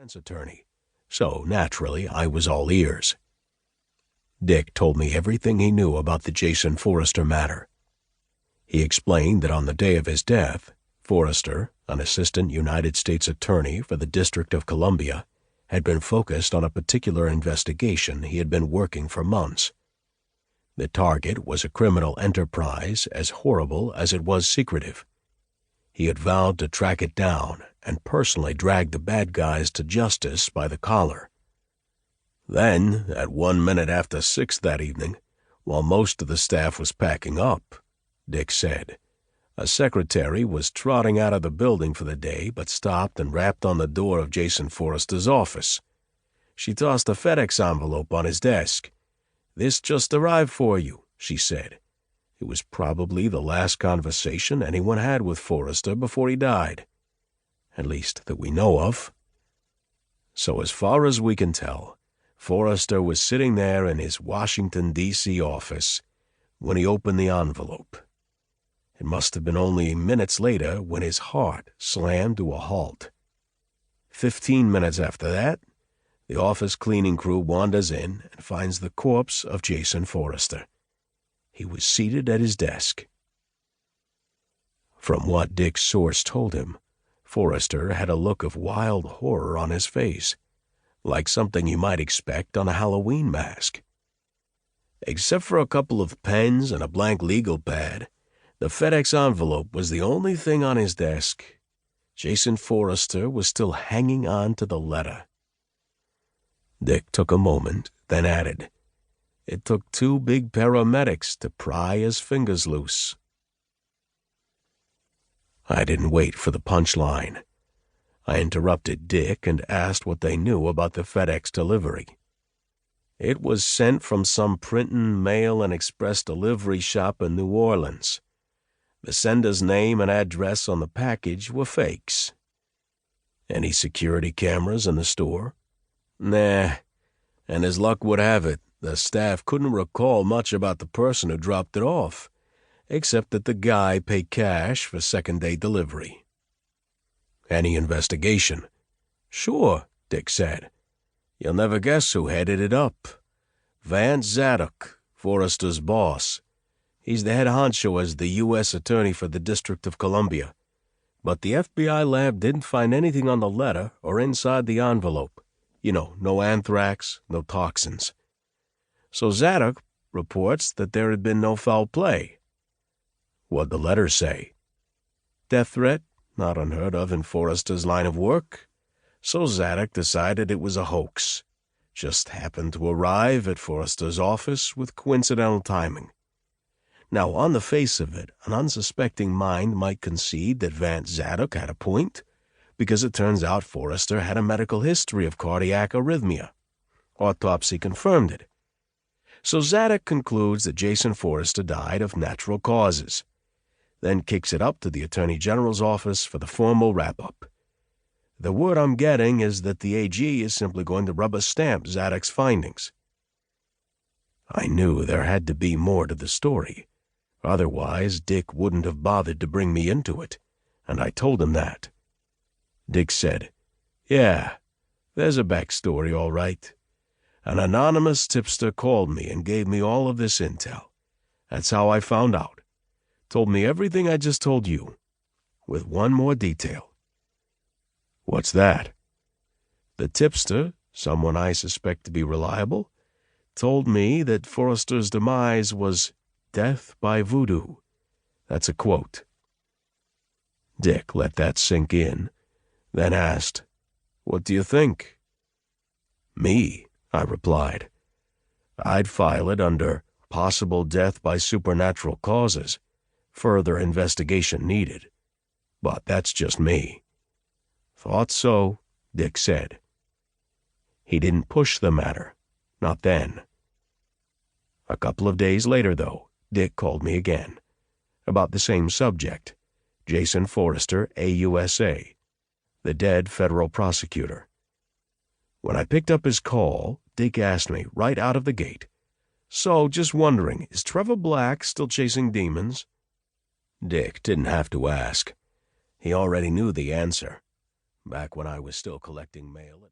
defense attorney, so naturally I was all ears. Dick told me everything he knew about the Jason Forrester matter. He explained that on the day of his death, Forrester, an assistant United States attorney for the District of Columbia, had been focused on a particular investigation he had been working for months. The target was a criminal enterprise as horrible as it was secretive. He had vowed to track it down and personally drag the bad guys to justice by the collar. Then, at 1 minute after 6 that evening, while most of the staff was packing up, Dick said, a secretary was trotting out of the building for the day but stopped and rapped on the door of Jason Forrester's office. She tossed a FedEx envelope on his desk. "This just arrived for you," she said. It was probably the last conversation anyone had with Forrester before he died. At least that we know of. So as far as we can tell, Forrester was sitting there in his Washington, D.C. office when he opened the envelope. It must have been only minutes later when his heart slammed to a halt. 15 minutes after that, the office cleaning crew wanders in and finds the corpse of Jason Forrester. He was seated at his desk. From what Dick's source told him, Forrester had a look of wild horror on his face, like something you might expect on a Halloween mask. Except for a couple of pens and a blank legal pad, the FedEx envelope was the only thing on his desk. Jason Forrester was still hanging on to the letter. Dick took a moment, then added, "It took 2 big paramedics to pry his fingers loose." I didn't wait for the punchline. I interrupted Dick and asked what they knew about the FedEx delivery. It was sent from some printing, mail, and express delivery shop in New Orleans. The sender's name and address on the package were fakes. Any security cameras in the store? Nah, and as luck would have it, the staff couldn't recall much about the person who dropped it off, except that the guy paid cash for second-day delivery. Any investigation? Sure, Dick said. You'll never guess who headed it up. Vance Zadok, Forrester's boss. He's the head honcho as the U.S. Attorney for the District of Columbia. But the FBI lab didn't find anything on the letter or inside the envelope. You know, no anthrax, no toxins. So Zadok reports that there had been no foul play. What'd the letter say? Death threat, not unheard of in Forrester's line of work. So Zadok decided it was a hoax. Just happened to arrive at Forrester's office with coincidental timing. Now, on the face of it, an unsuspecting mind might concede that Vance Zadok had a point, because it turns out Forrester had a medical history of cardiac arrhythmia. Autopsy confirmed it. So Zadok concludes that Jason Forrester died of natural causes, then kicks it up to the Attorney General's office for the formal wrap-up. The word I'm getting is that the AG is simply going to rubber stamp Zadok's findings. I knew there had to be more to the story. Otherwise, Dick wouldn't have bothered to bring me into it, and I told him that. Dick said, "Yeah, there's a backstory, all right. An anonymous tipster called me and gave me all of this intel. That's how I found out. Told me everything I just told you, with one more detail." "What's that?" "The tipster, someone I suspect to be reliable, told me that Forrester's demise was death by voodoo." That's a quote. Dick let that sink in, then asked, "What do you think?" "Me," I replied. "I'd file it under possible death by supernatural causes. Further investigation needed. But that's just me." "Thought so," Dick said. He didn't push the matter. Not then. A couple of days later, though, Dick called me again. About the same subject. Jason Forrester, AUSA. The dead federal prosecutor. When I picked up his call, Dick asked me right out of the gate, "So, just wondering, is Trevor Black still chasing demons?" Dick didn't have to ask. He already knew the answer, back when I was still collecting mail.